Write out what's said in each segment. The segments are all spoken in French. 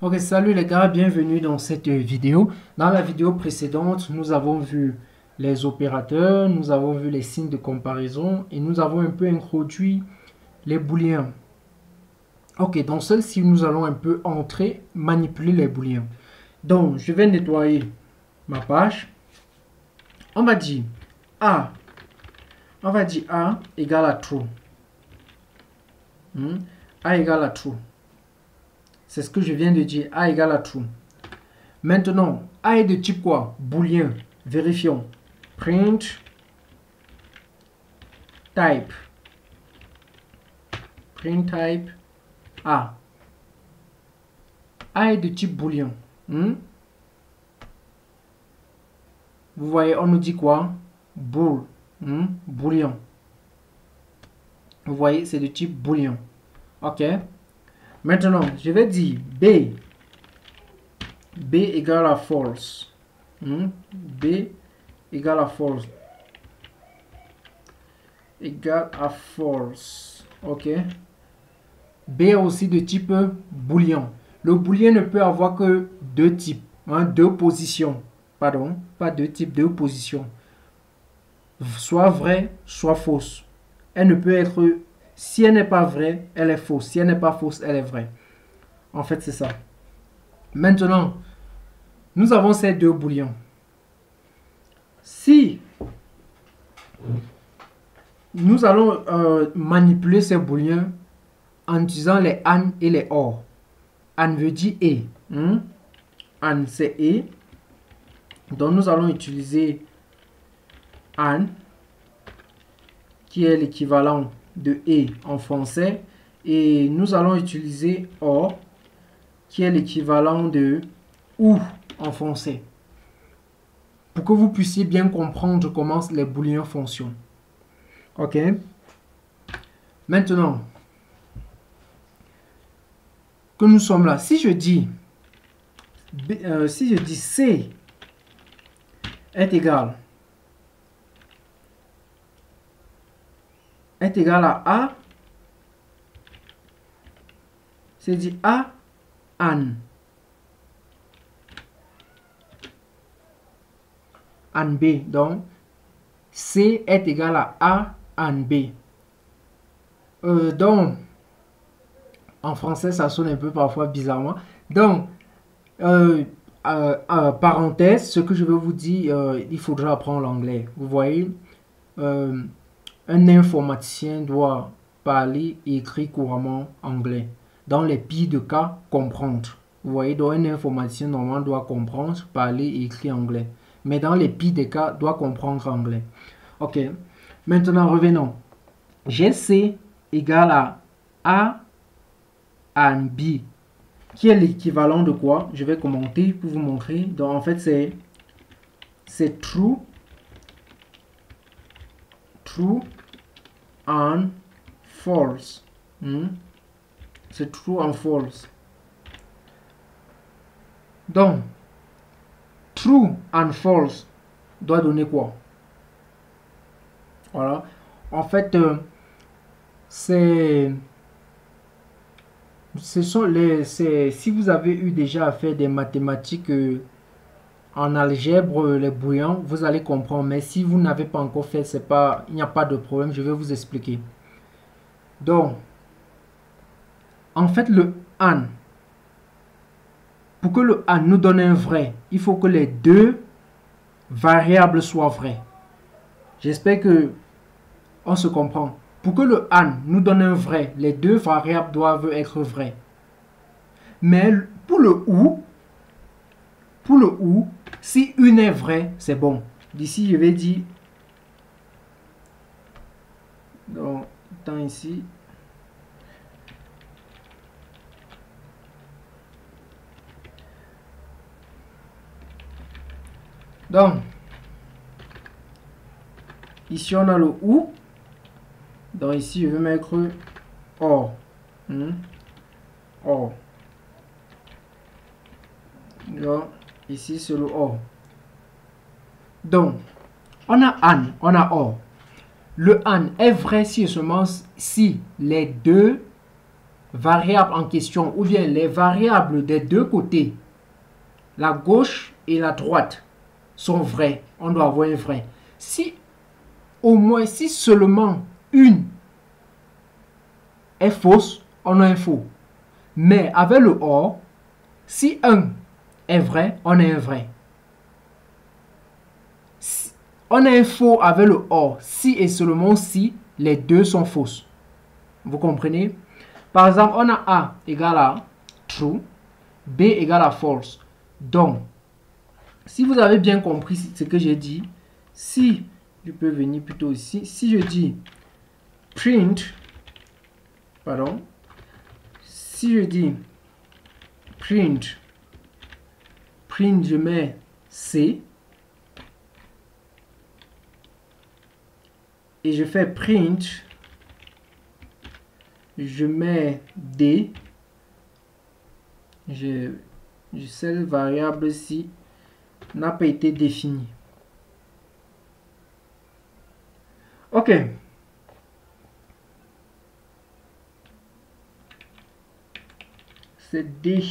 Ok, salut les gars, bienvenue dans cette vidéo. Dans la vidéo précédente, nous avons vu les opérateurs, nous avons vu les signes de comparaison et nous avons un peu introduit les booléens. Ok, dans celle-ci, nous allons un peu entrer, manipuler les booléens. Donc, je vais nettoyer ma page. On va dire A. On va dire A égale à true. A égale à true. C'est ce que je viens de dire. A égale à true. Maintenant, A est de type quoi? Booléen. Vérifions. Print type. Print type A. A est de type booléen. Vous voyez, on nous dit quoi? Bool. Booléen. Vous voyez, c'est de type booléen. Ok. Maintenant, je vais dire B. B égale à false. B égale à false. Égale à false. Ok. B est aussi de type booléen. Le booléen ne peut avoir que deux types. Deux positions. Pardon. Pas deux types, deux positions. Soit vraie, soit fausse. Elle ne peut être... Si elle n'est pas vraie, elle est fausse. Si elle n'est pas fausse, elle est vraie. En fait, c'est ça. Maintenant, nous avons ces deux booléens. Si nous allons manipuler ces booléens en utilisant les AND et les OR. AND veut dire et. AND c'est et. Donc nous allons utiliser AND qui est l'équivalent de et en français. Et nous allons utiliser OR qui est l'équivalent de ou en français. Pour que vous puissiez bien comprendre comment les booléens fonctionnent. Ok. Maintenant que nous sommes là, si je dis C est égal à A, c'est dit A AND B. Donc C est égal à A AND B. Donc en français ça sonne un peu parfois bizarrement. Donc parenthèse, ce que je veux vous dire, il faudra apprendre l'anglais. Vous voyez, un informaticien doit parler et écrire couramment anglais. Dans les pires de cas, comprendre. Vous voyez, donc un informaticien normalement doit comprendre, parler et écrire anglais. Mais dans les pires des cas, doit comprendre anglais. Ok. Maintenant, revenons. GC égale à A and B, qui est l'équivalent de quoi? Je vais commenter pour vous montrer. Donc, en fait, c'est true and false. C'est true and false. Donc, true and false doit donner quoi? Voilà. En fait, si vous avez eu déjà à faire des mathématiques en algèbre, les booléens, vous allez comprendre. Mais si vous n'avez pas encore fait, il n'y a pas de problème. Je vais vous expliquer. Donc, en fait, le AND, pour que le AND nous donne un vrai, il faut que les deux variables soient vraies. J'espère que on se comprend. Pour que le AND nous donne un vrai, les deux variables doivent être vraies. Mais pour le OU, si une est vraie, c'est bon. D'ici, je vais dire... Donc, dans ici... Donc, ici, on a le OU. Donc, ici, je vais mettre OR. OR. Donc, ici, c'est le OR. Donc, on a AND, on a OR. Le AND est vrai si et seulement si les deux variable en question, ou bien les variables des deux côtés, la gauche et la droite, sont vraies, on doit avoir un vrai. Si seulement une est fausse, on a un faux. Mais avec le OR, si un est vrai, on a un vrai. On a un faux avec le OR si et seulement si les deux sont fausses. Vous comprenez? Par exemple, on a A égale à true, B égale à false. Donc, si vous avez bien compris ce que j'ai dit, si je peux venir plutôt ici, si je dis print, pardon, si je dis print, je mets C, et je fais print, je mets D, cette variable-ci n'a pas été définie. Ok. C'est D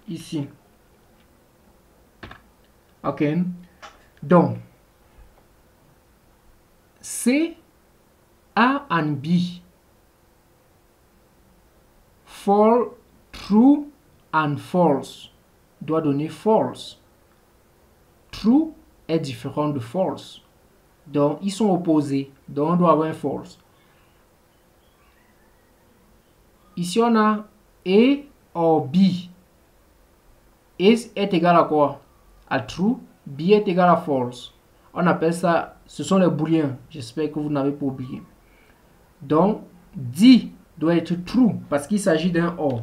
ici. Ok. Donc, C, A and B. For true and false doit donner false. True est différent de false. Donc, ils sont opposés. Donc, on doit avoir un false. Ici, on a A or B. A est égal à quoi? À true. B est égal à false. On appelle ça, ce sont les booléens. J'espère que vous n'avez pas oublié. Donc, D doit être true parce qu'il s'agit d'un OR.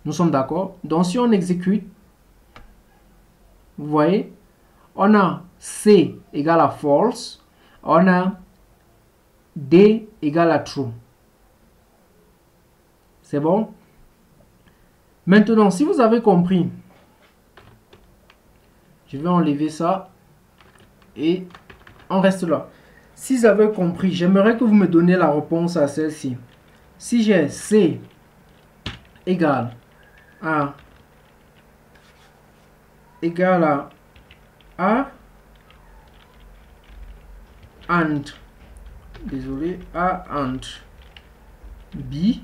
Nous sommes d'accord? Donc, si on exécute, vous voyez, on a C égale à false, on a D égale à true. C'est bon? Maintenant, si vous avez compris, je vais enlever ça et on reste là. Si vous avez compris, j'aimerais que vous me donniez la réponse à celle-ci. Si j'ai C égale à A and, désolé, A and B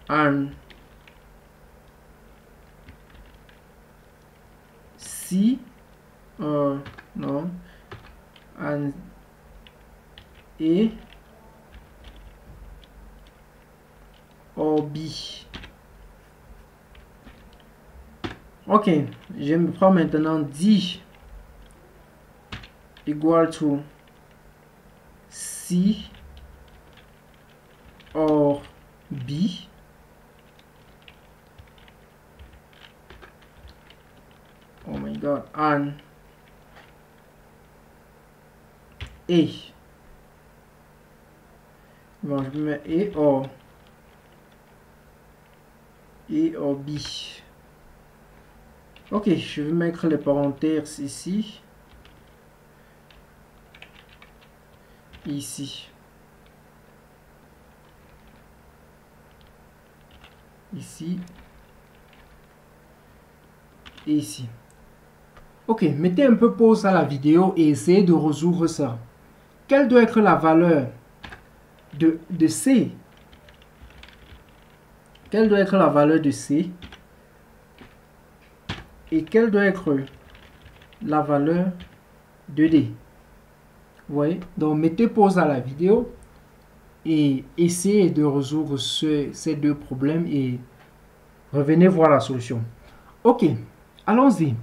and C, non, and A or B. Ok, je me prends maintenant D equal to C or B. Oh my god, and A. Bon, je mets A or B. Ok, je vais mettre les parenthèses ici. Ici. Ici. Et ici. Ok, mettez un peu pause à la vidéo et essayez de résoudre ça. Quelle doit être la valeur de C? Quelle doit être la valeur de C? Et quelle doit être la valeur de D? Vous voyez? Donc, mettez pause à la vidéo et essayez de résoudre ces deux problèmes et revenez voir la solution. Ok, allons-y.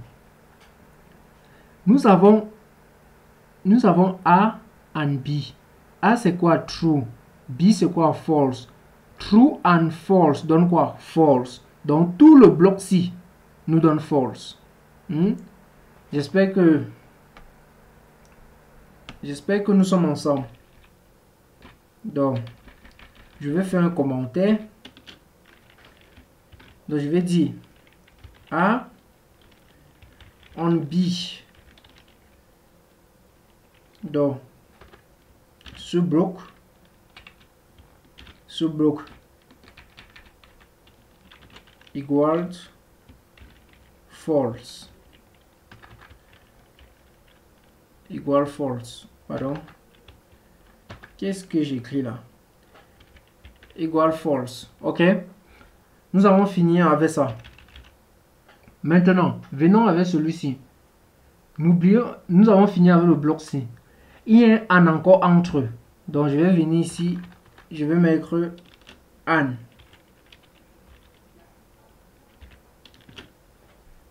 Nous avons A and B. A, c'est quoi? True. B, c'est quoi? False. True and false donne quoi? False. Donc, tout le bloc-ci nous donne false. J'espère que nous sommes ensemble. Donc, je vais faire un commentaire. Donc, je vais dire A on B. Donc, ce bloc ce bloc equals false. Equal false. Pardon. Qu'est-ce que j'écris là? Equal false. Ok. Nous avons fini avec ça. Maintenant, venons avec celui-ci. N'oublions, nous avons fini avec le bloc C. Il y a un encore entre eux. Donc je vais venir ici. Je vais mettre an.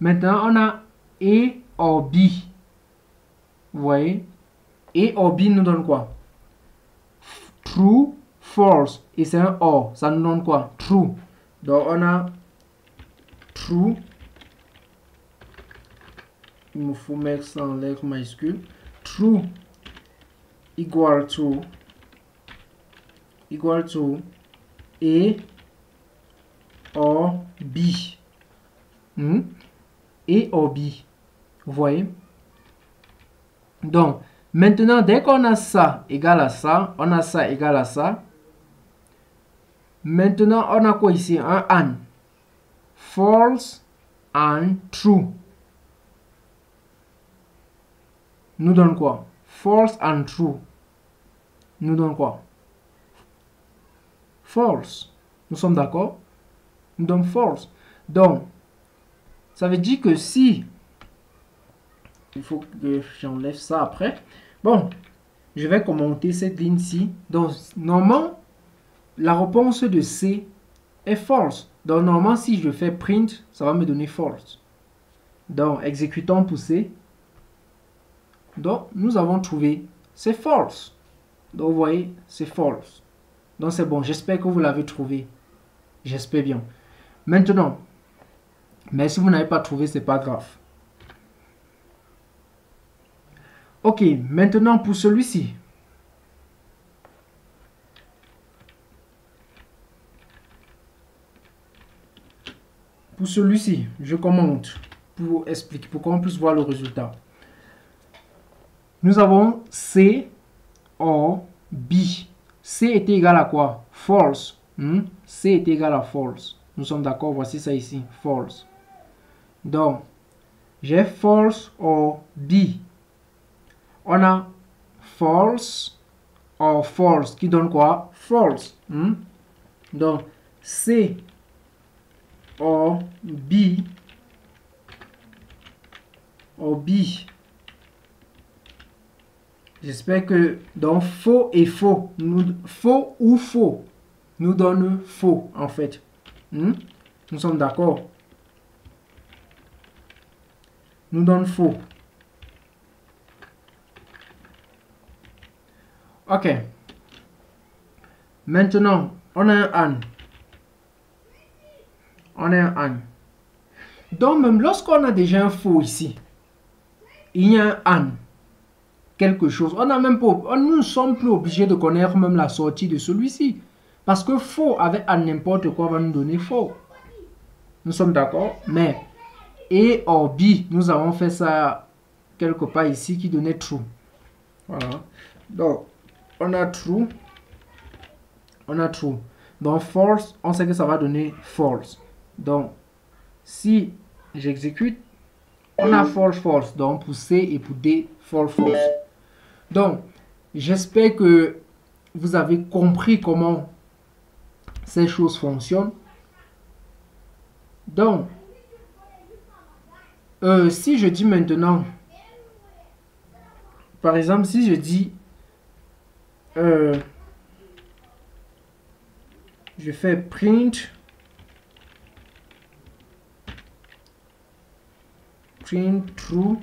Maintenant, on a A or B. Vous voyez? A or B nous donne quoi? True, false. Et c'est un or. Ça nous donne quoi? True. Donc, on a true. Il me faut mettre ça en lettres majuscules. True equal to A or B. A or B. Vous voyez? Donc, maintenant, dès qu'on a ça égal à ça, on a ça égal à ça. Maintenant, on a quoi ici? Un and. False and true. Nous donne quoi? False and true. Nous donne quoi? False. Nous sommes d'accord? Nous donne false. Donc, ça veut dire que si... Il faut que j'enlève ça après. Bon, je vais commenter cette ligne-ci. Donc, normalement, la réponse de C est false. Donc, normalement, si je fais print, ça va me donner false. Donc, exécutons pour C. Donc, nous avons trouvé, c'est false. Donc, vous voyez, c'est false. Donc, c'est bon. J'espère que vous l'avez trouvé. J'espère bien. Maintenant, mais si vous n'avez pas trouvé, c'est pas grave. Ok, maintenant pour celui-ci. Pour celui-ci, je commente pour expliquer, pour qu'on puisse voir le résultat. Nous avons C or B. C est égal à quoi? False. C est égal à false. Nous sommes d'accord, voici ça ici, false. Donc, j'ai false or B. On a false or false qui donne quoi? False. Donc, C or B. Or B. J'espère que donc faux et faux. Faux ou faux nous donne faux en fait. Nous sommes d'accord. Nous donne faux. Ok. Maintenant, on a un and. On a un and. Donc, même lorsqu'on a déjà un faux ici, il y a un and. Quelque chose. On a même pas, nous ne sommes plus obligés de connaître même la sortie de celui-ci. Parce que faux avec un n'importe quoi va nous donner faux. Nous sommes d'accord. Mais A or B, nous avons fait ça quelque part ici qui donnait true. Voilà. Donc, on a true. On a true. Donc, false, on sait que ça va donner false. Donc, si j'exécute, on a false, false. Donc, pour C et pour D, false, false. Donc, j'espère que vous avez compris comment ces choses fonctionnent. Donc, si je dis maintenant, par exemple, si je dis, je fais print true.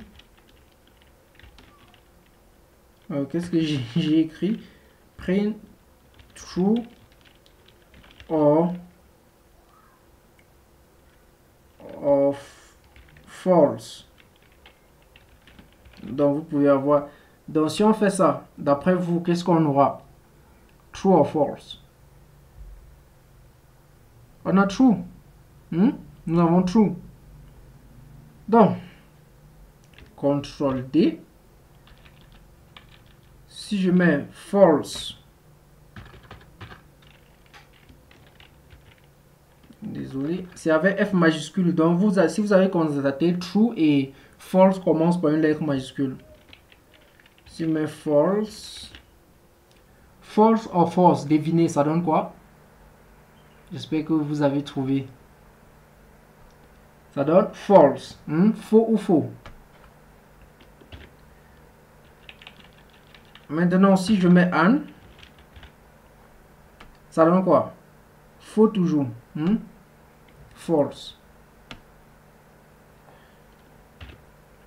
Qu'est-ce que j'ai écrit? Print true or false. Donc vous pouvez avoir. Donc si on fait ça, d'après vous, qu'est-ce qu'on aura? True or false? On a true. Nous avons true. Donc, CTRL D. Si je mets false, Désolé, c'est avec F majuscule. Donc, si vous avez constaté, true et false commencent par une lettre majuscule. Si je mets false, false ou false, devinez, ça donne quoi? J'espère que vous avez trouvé. Ça donne false. Faux ou faux? Maintenant, si je mets Anne, ça donne quoi? Faux toujours. False.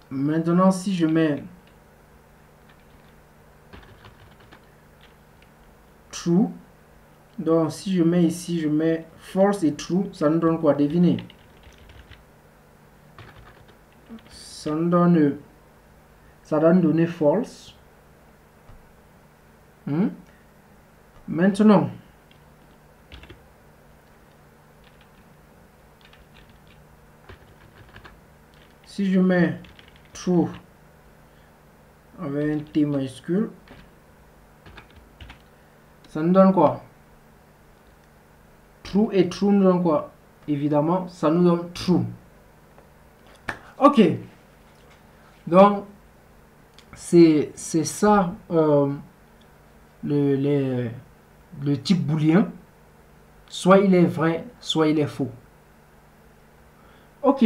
Maintenant, si je mets true, donc si je mets ici, je mets false et true, ça nous donne quoi? Devinez. Ça donne donner false. Maintenant, si je mets true avec un T majuscule, ça nous donne quoi? True et true nous donne quoi? Évidemment, ça nous donne true. Ok. Donc, c'est ça le type booléen. Soit il est vrai, soit il est faux. Ok.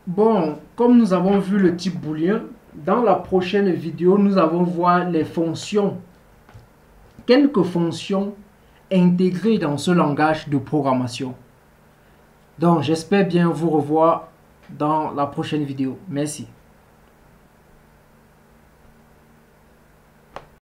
Bon, comme nous avons vu le type booléen, dans la prochaine vidéo, nous allons voir les fonctions. Quelques fonctions intégrées dans ce langage de programmation. Donc, j'espère bien vous revoir dans la prochaine vidéo. Merci.